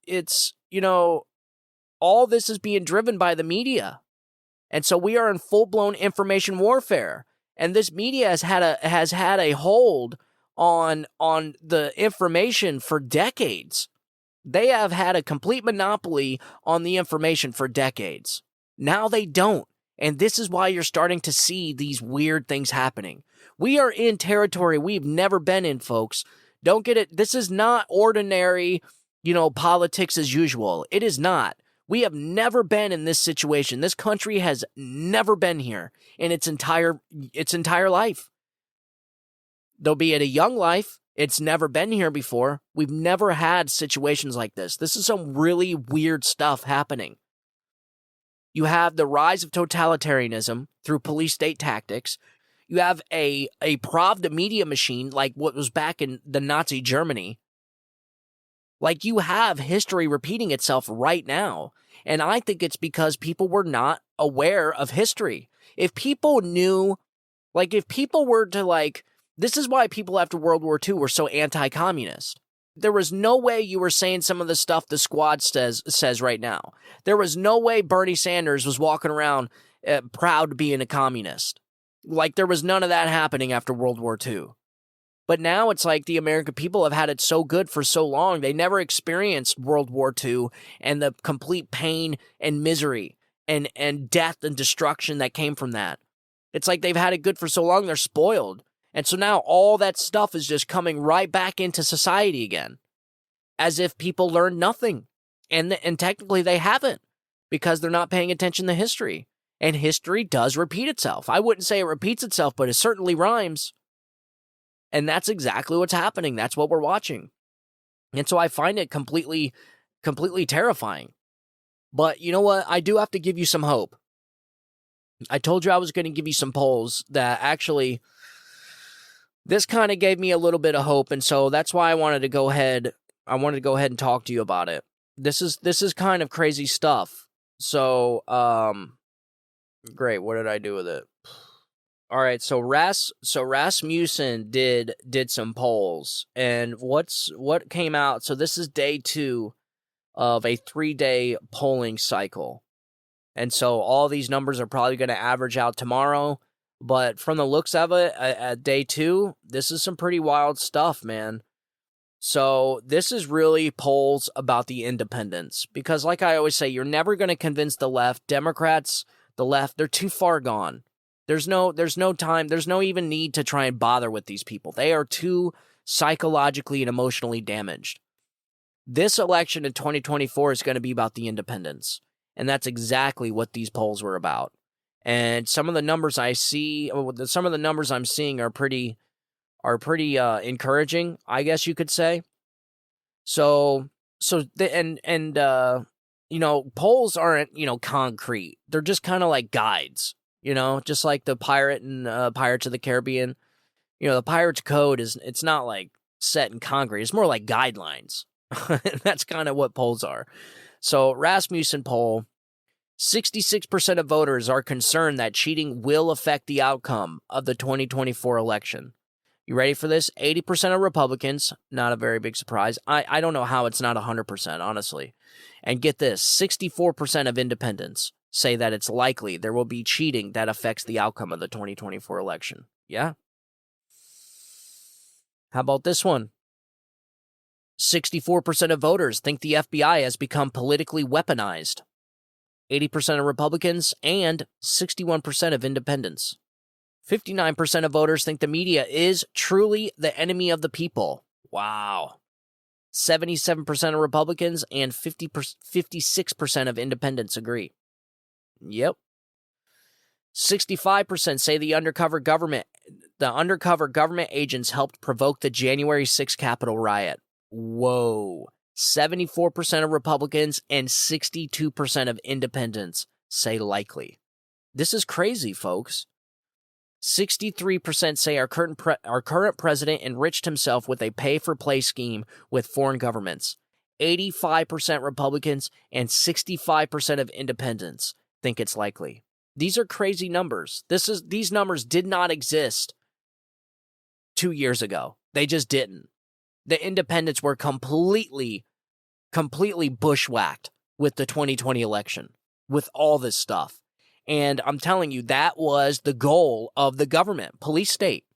all this is being driven by the media. And so we are in full-blown information warfare. And this media has had a hold on the information for decades. They have had a complete monopoly on the information for decades. Now they don't. And this is why you're starting to see these weird things happening. We are in territory we've never been in, folks. Don't get it. This is not ordinary, politics as usual. It is not. We have never been in this situation. This country has never been here in its entire life. Though be it a young life, it's never been here before. We've never had situations like this. This is some really weird stuff happening. You have the rise of totalitarianism through police state tactics. You have a Pravda media machine like what was back in the Nazi Germany. Like, you have history repeating itself right now. And I think it's because people were not aware of history. If people knew, like, if people were to, like, this is why people after World War II were so anti-communist. There was no way you were saying some of the stuff the squad says right now. There was no way Bernie Sanders was walking around proud to being a communist. Like, there was none of that happening after World War II. But now it's like the American people have had it so good for so long. They never experienced World War II and the complete pain and misery and death and destruction that came from that. It's like they've had it good for so long, they're spoiled. And so now all that stuff is just coming right back into society again, as if people learned nothing. And technically they haven't, because they're not paying attention to history. And history does repeat itself. I wouldn't say it repeats itself, but it certainly rhymes. And that's exactly what's happening. That's what we're watching. And so I find it completely terrifying. But you know what? I do have to give you some hope. I told you I was going to give you some polls that actually, this kind of gave me a little bit of hope. And so that's why I wanted to go ahead and talk to you about it. This is kind of crazy stuff. So, great. What did I do with it? All right, so Rasmussen did some polls, and what came out? So this is day 2 of a 3-day polling cycle, and so all these numbers are probably going to average out tomorrow. But from the looks of it, at day 2, this is some pretty wild stuff, man. So this is really polls about the independents, because like I always say, you're never going to convince the left. Democrats, the left, they're too far gone. There's no time, there's no even need to try and bother with these people. They are too psychologically and emotionally damaged. This election in 2024 is going to be about the independents, and that's exactly what these polls were about. And some of the numbers I'm seeing are pretty encouraging, I guess you could say. So polls aren't, concrete. They're just kind of like guides. Just like the pirate and Pirates of the Caribbean. The Pirate's Code it's not like set in concrete. It's more like guidelines. That's kind of what polls are. So Rasmussen poll, 66% of voters are concerned that cheating will affect the outcome of the 2024 election. You ready for this? 80% of Republicans, not a very big surprise. I don't know how it's not 100%, honestly. And get this, 64% of independents say that it's likely there will be cheating that affects the outcome of the 2024 election. Yeah? How about this one? 64% of voters think the FBI has become politically weaponized. 80% of Republicans and 61% of independents. 59% of voters think the media is truly the enemy of the people. Wow. 77% of Republicans and 56% of independents agree. Yep. 65% say the undercover government agents helped provoke the January 6th Capitol riot. Whoa. 74% of Republicans and 62% of independents say likely. This is crazy, folks. 63% say our current president enriched himself with a pay-for-play scheme with foreign governments. 85% Republicans and 65% of independents think it's likely. These are crazy numbers. These numbers did not exist 2 years ago. They just didn't. The independents were completely bushwhacked with the 2020 election, with all this stuff. And I'm telling you, that was the goal of the government, police state,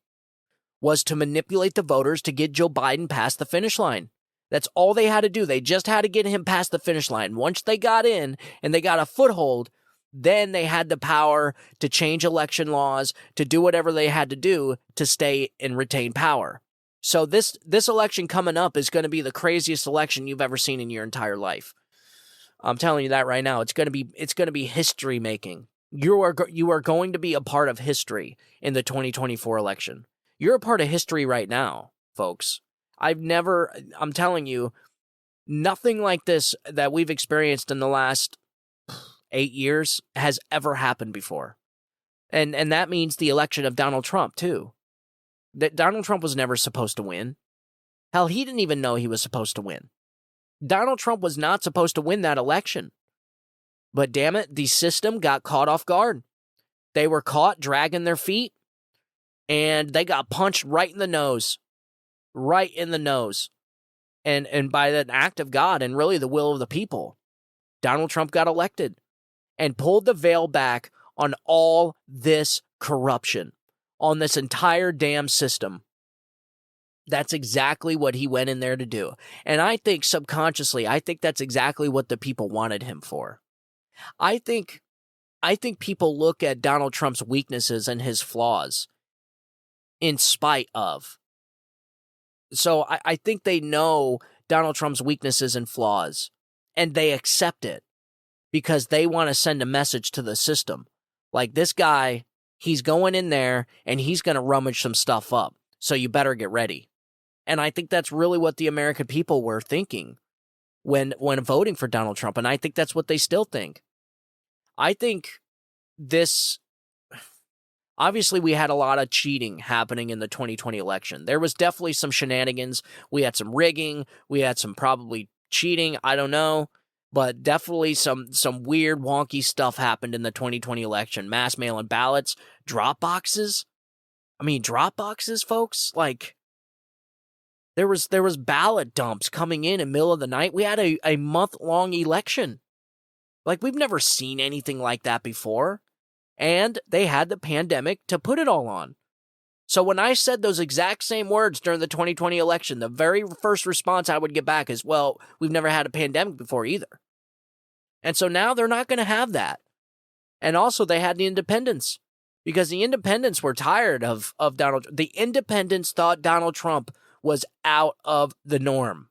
was to manipulate the voters to get Joe Biden past the finish line. That's all they had to do. They just had to get him past the finish line. Once they got in and they got a foothold, then they had the power to change election laws, to do whatever they had to do to stay and retain power. So this election coming up is going to be the craziest election you've ever seen in your entire life. I'm telling you that right now. It's going to be history making. You are going to be a part of history in the 2024 election. You're a part of history right now, folks. I'm telling you, nothing like this that we've experienced in the last 8 years has ever happened before. And that means the election of Donald Trump, too. That Donald Trump was never supposed to win. Hell, he didn't even know he was supposed to win. Donald Trump was not supposed to win that election. But damn it, the system got caught off guard. They were caught dragging their feet, and they got punched right in the nose. Right in the nose. And by an act of God and really the will of the people, Donald Trump got elected and pulled the veil back on all this corruption, on this entire damn system. That's exactly what he went in there to do. And I think subconsciously, I think that's exactly what the people wanted him for. I think people look at Donald Trump's weaknesses and his flaws in spite of. So I think they know Donald Trump's weaknesses and flaws, and they accept it because they want to send a message to the system. Like, this guy, he's going in there and he's going to rummage some stuff up, so you better get ready. And I think that's really what the American people were thinking when voting for Donald Trump, and I think that's what they still think. I think this... Obviously, we had a lot of cheating happening in the 2020 election. There was definitely some shenanigans. We had some rigging. We had some probably cheating. I don't know. But definitely some weird, wonky stuff happened in the 2020 election. Mass mail-in ballots, drop boxes. I mean, drop boxes, folks. Like, there was ballot dumps coming in the middle of the night. We had a month-long election. Like, we've never seen anything like that before. And they had the pandemic to put it all on. So when I said those exact same words during the 2020 election, the very first response I would get back is, well, we've never had a pandemic before either. And so now they're not going to have that. And also they had the independents, because the independents were tired of Donald. The independents thought Donald Trump was out of the norm.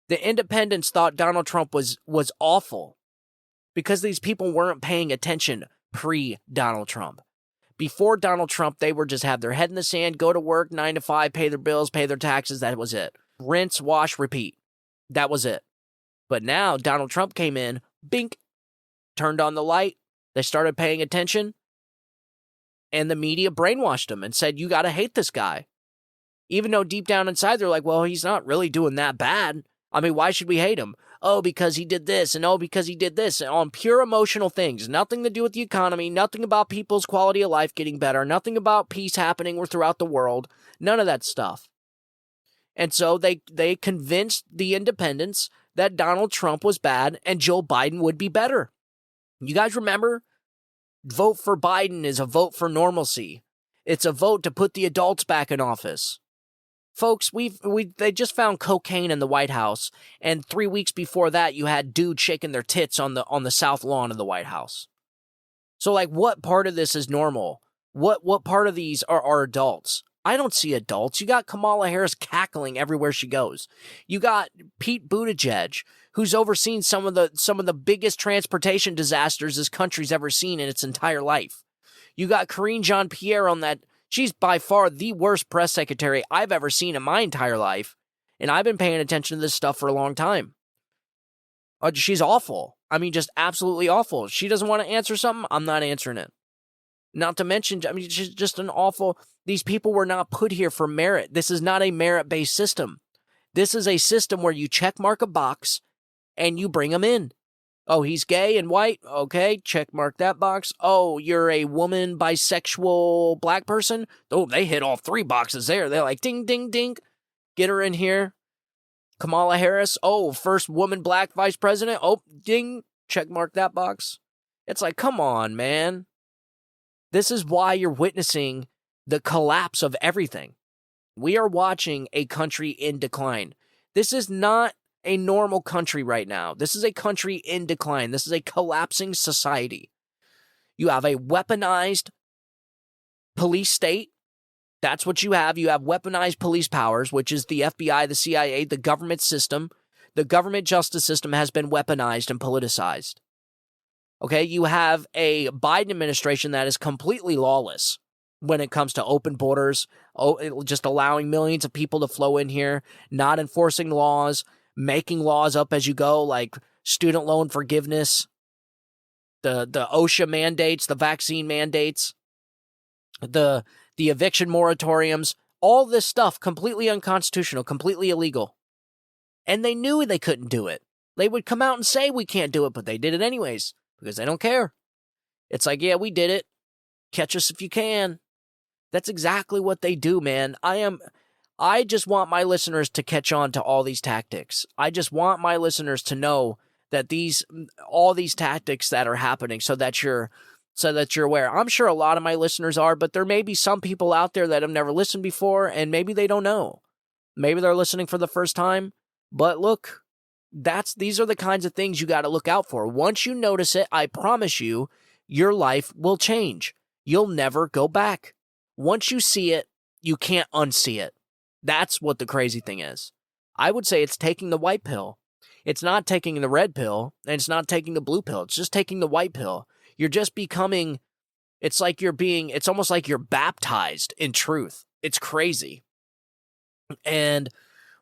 The independents thought Donald Trump was awful because these people weren't paying attention pre-Donald Trump. Before Donald Trump, they would just have their head in the sand, go to work 9 to 5, pay their bills, pay their taxes. That was it. Rinse, wash, repeat. That was it. But now Donald Trump came in, bink, turned on the light. They started paying attention. And the media brainwashed them and said, you got to hate this guy. Even though deep down inside, they're like, well, he's not really doing that bad. I mean, why should we hate him? Oh, because he did this, and oh, because he did this, and on pure emotional things. Nothing to do with the economy, nothing about people's quality of life getting better, nothing about peace happening throughout the world, none of that stuff. And so they convinced the independents that Donald Trump was bad and Joe Biden would be better. You guys remember? Vote for Biden is a vote for normalcy. It's a vote to put the adults back in office. Folks, they just found cocaine in the White House, and 3 weeks before that, you had dudes shaking their tits on the south lawn of the White House. So, like, what part of this is normal? What part of these are adults? I don't see adults. You got Kamala Harris cackling everywhere she goes. You got Pete Buttigieg, who's overseen some of the biggest transportation disasters this country's ever seen in its entire life. You got Karine Jean-Pierre on that. She's by far the worst press secretary I've ever seen in my entire life, and I've been paying attention to this stuff for a long time. She's awful. I mean, just absolutely awful. She doesn't want to answer something, I'm not answering it. Not to mention, I mean, she's just an awful... These people were not put here for merit. This is not a merit-based system. This is a system where you checkmark a box and you bring them in. Oh, he's gay and white? Okay, check mark that box. Oh, you're a woman, bisexual, black person? Oh, they hit all 3 boxes there. They're like, ding, ding, ding. Get her in here. Kamala Harris? Oh, first woman black vice president? Oh, ding, check mark that box. It's like, come on, man. This is why you're witnessing the collapse of everything. We are watching a country in decline. This is not a normal country right now. This is a country in decline. This is a collapsing society. You have a weaponized police state. That's what you have. You have weaponized police powers, which is the FBI, the CIA, the government system. The government justice system has been weaponized and politicized. Okay, you have a Biden administration that is completely lawless when it comes to open borders, just allowing millions of people to flow in here, not enforcing laws, making laws up as you go, like student loan forgiveness, the OSHA mandates, the vaccine mandates, the eviction moratoriums, all this stuff completely unconstitutional, completely illegal. And they knew they couldn't do it. They would come out and say we can't do it, but they did it anyways because they don't care. It's like, yeah, we did it. Catch us if you can. That's exactly what they do, man. I just want my listeners to catch on to all these tactics. I just want my listeners to know that all these tactics that are happening so that you're aware. I'm sure a lot of my listeners are, but there may be some people out there that have never listened before and maybe they don't know. Maybe they're listening for the first time. But look, these are the kinds of things you got to look out for. Once you notice it, I promise you, your life will change. You'll never go back. Once you see it, you can't unsee it. That's what the crazy thing is. I would say it's taking the white pill. It's not taking the red pill, and it's not taking the blue pill. It's just taking the white pill. You're just becoming, it's almost like you're baptized in truth. It's crazy. And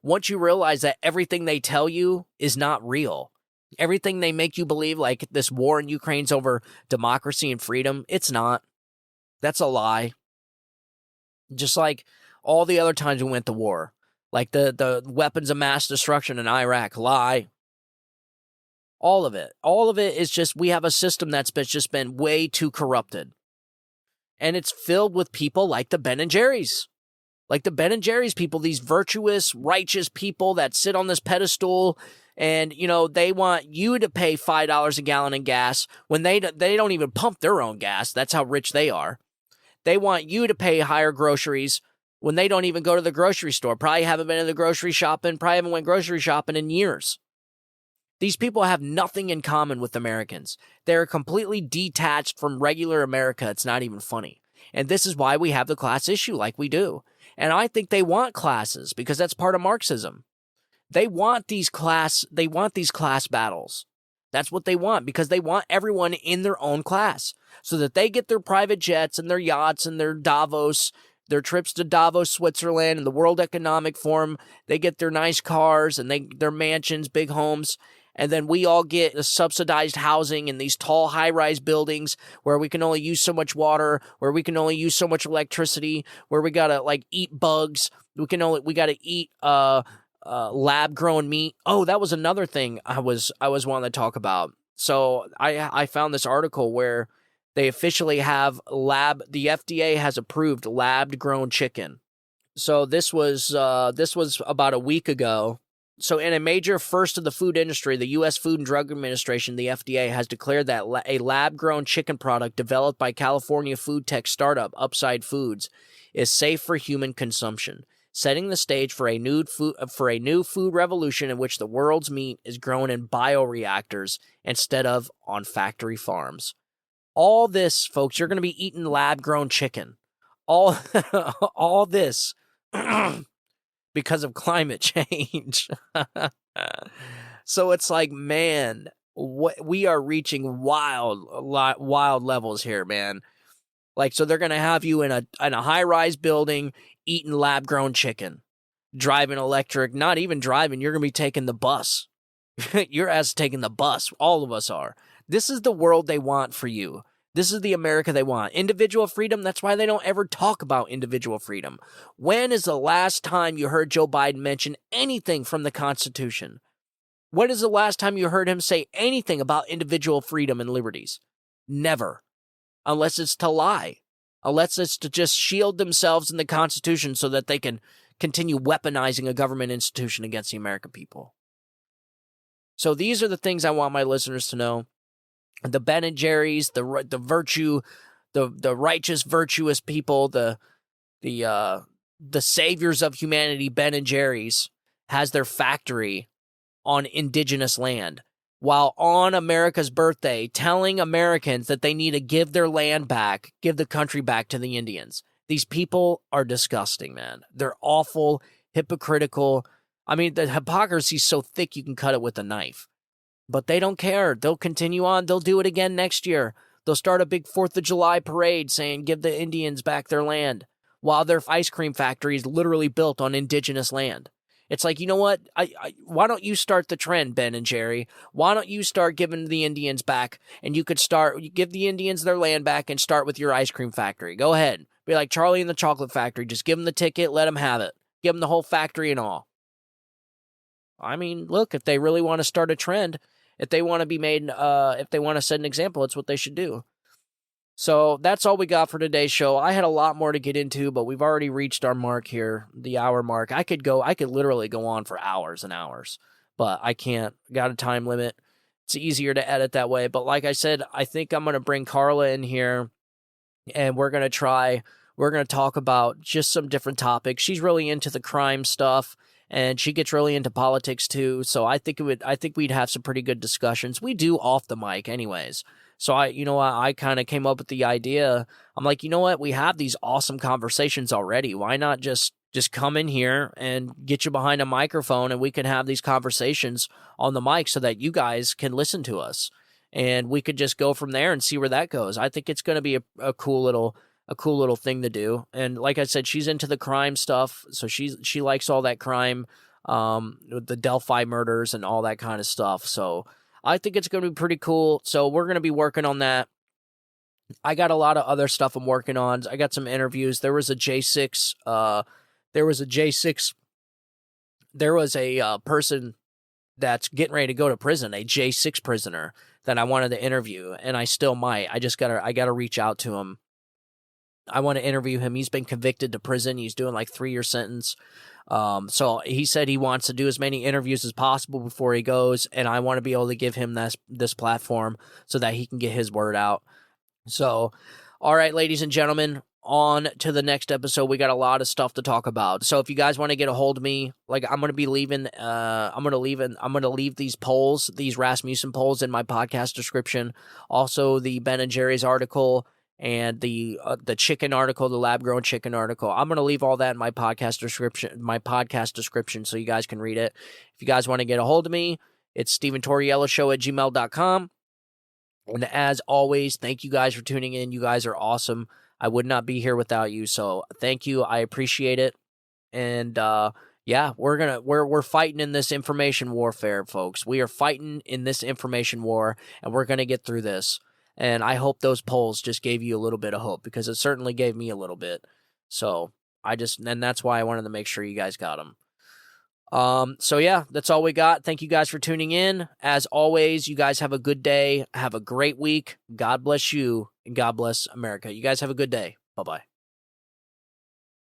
once you realize that everything they tell you is not real, everything they make you believe, like this war in Ukraine's over democracy and freedom, it's not. That's a lie. Just like all the other times we went to war, like the weapons of mass destruction in Iraq, lie. All of it is just, we have a system that's just been way too corrupted. And it's filled with people like the Ben and Jerry's. Like the Ben and Jerry's people, these virtuous, righteous people that sit on this pedestal and, they want you to pay $5 a gallon in gas when they don't even pump their own gas. That's how rich they are. They want you to pay higher groceries when they don't even go to the grocery store. Probably haven't been to the grocery shopping, probably haven't went grocery shopping in years. These people have nothing in common with Americans. They're completely detached from regular America. It's not even funny. And this is why we have the class issue like we do. And I think they want classes because that's part of Marxism. They want these class battles. That's what they want because they want everyone in their own class so that they get their private jets and their yachts and their trips to Davos, Switzerland and the World Economic Forum. They get their nice cars and their mansions, big homes. And then we all get a subsidized housing in these tall high-rise buildings where we can only use so much water, where we can only use so much electricity, where we gotta eat bugs. We gotta eat lab-grown meat. Oh, that was another thing I was wanting to talk about. So I found this article where they officially have the FDA has approved lab-grown chicken. So this was about a week ago. So in a major first of the food industry, the U.S. Food and Drug Administration, the FDA, has declared that a lab-grown chicken product developed by California food tech startup Upside Foods is safe for human consumption, setting the stage for a new food revolution in which the world's meat is grown in bioreactors instead of on factory farms. All this, folks, you're going to be eating lab-grown chicken. All this because of climate change. So it's like, man, we are reaching wild levels here, man. Like, so they're going to have you in a high-rise building eating lab-grown chicken, driving electric, not even driving, you're going to be taking the bus. Your ass is taking the bus. All of us are. This is the world they want for you. This is the America they want. Individual freedom, that's why they don't ever talk about individual freedom. When is the last time you heard Joe Biden mention anything from the Constitution? When is the last time you heard him say anything about individual freedom and liberties? Never. Unless it's to lie. Unless it's to just shield themselves in the Constitution so that they can continue weaponizing a government institution against the American people. So these are the things I want my listeners to know. The Ben and Jerry's, the righteous, virtuous people, the saviors of humanity, Ben and Jerry's, has their factory on indigenous land, while on America's birthday telling Americans that they need to give their land back, give the country back to the Indians. These people are disgusting, man. They're awful, hypocritical. I mean, the hypocrisy's so thick you can cut it with a knife. But they don't care. They'll continue on. They'll do it again next year. They'll start a big 4th of July parade saying give the Indians back their land, while their ice cream factory is literally built on indigenous land. It's like, you know what? Why don't you start the trend, Ben and Jerry? Why don't you start giving the Indians back, and you could give the Indians their land back and start with your ice cream factory. Go ahead. Be like Charlie and the Chocolate Factory. Just give them the ticket. Let them have it. Give them the whole factory and all. I mean, look, if they really want to start a trend, if they want to be made, if they want to set an example, it's what they should do. So that's all we got for today's show. I had a lot more to get into, but we've already reached our mark here, the hour mark. I could literally go on for hours and hours, but I can't. Got a time limit. It's easier to edit that way. But like I said, I think I'm going to bring Carla in here, and we're going to talk about just some different topics. She's really into the crime stuff, and she gets really into politics too. So I think we'd have some pretty good discussions. We do off the mic anyways. So I kind of came up with the idea. I'm like, you know what? We have these awesome conversations already. Why not just come in here and get you behind a microphone, and we can have these conversations on the mic so that you guys can listen to us, and we could just go from there and see where that goes. I think it's going to be a cool little thing to do. And like I said, she's into the crime stuff, so she likes all that crime, the Delphi murders and all that kind of stuff. So I think it's going to be pretty cool. So we're going to be working on that. I got a lot of other stuff I'm working on. I got some interviews. There was a person that's getting ready to go to prison, a J6 prisoner that I wanted to interview, and I still might. I got to reach out to him. I want to interview him. He's been convicted to prison. He's doing like 3-year sentence. So he said he wants to do as many interviews as possible before he goes, and I want to be able to give him this platform so that he can get his word out. So, all right, ladies and gentlemen, on to the next episode. We got a lot of stuff to talk about. So if you guys want to get a hold of me, like I'm going to be leaving, I'm going to leave these polls, these Rasmussen polls in my podcast description. Also the Ben and Jerry's article, and the chicken article, the lab-grown chicken article. I'm going to leave all that in my podcast description so you guys can read it. If you guys want to get a hold of me, it's StephenTaurielloShow@gmail.com. And as always, thank you guys for tuning in. You guys are awesome. I would not be here without you, so thank you. I appreciate it. And yeah, we're fighting in this information warfare, folks. We are fighting in this information war, and we're going to get through this. And I hope those polls just gave you a little bit of hope, because it certainly gave me a little bit. So and that's why I wanted to make sure you guys got them. So yeah, that's all we got. Thank you guys for tuning in. As always, you guys have a good day. Have a great week. God bless you, and God bless America. You guys have a good day. Bye-bye.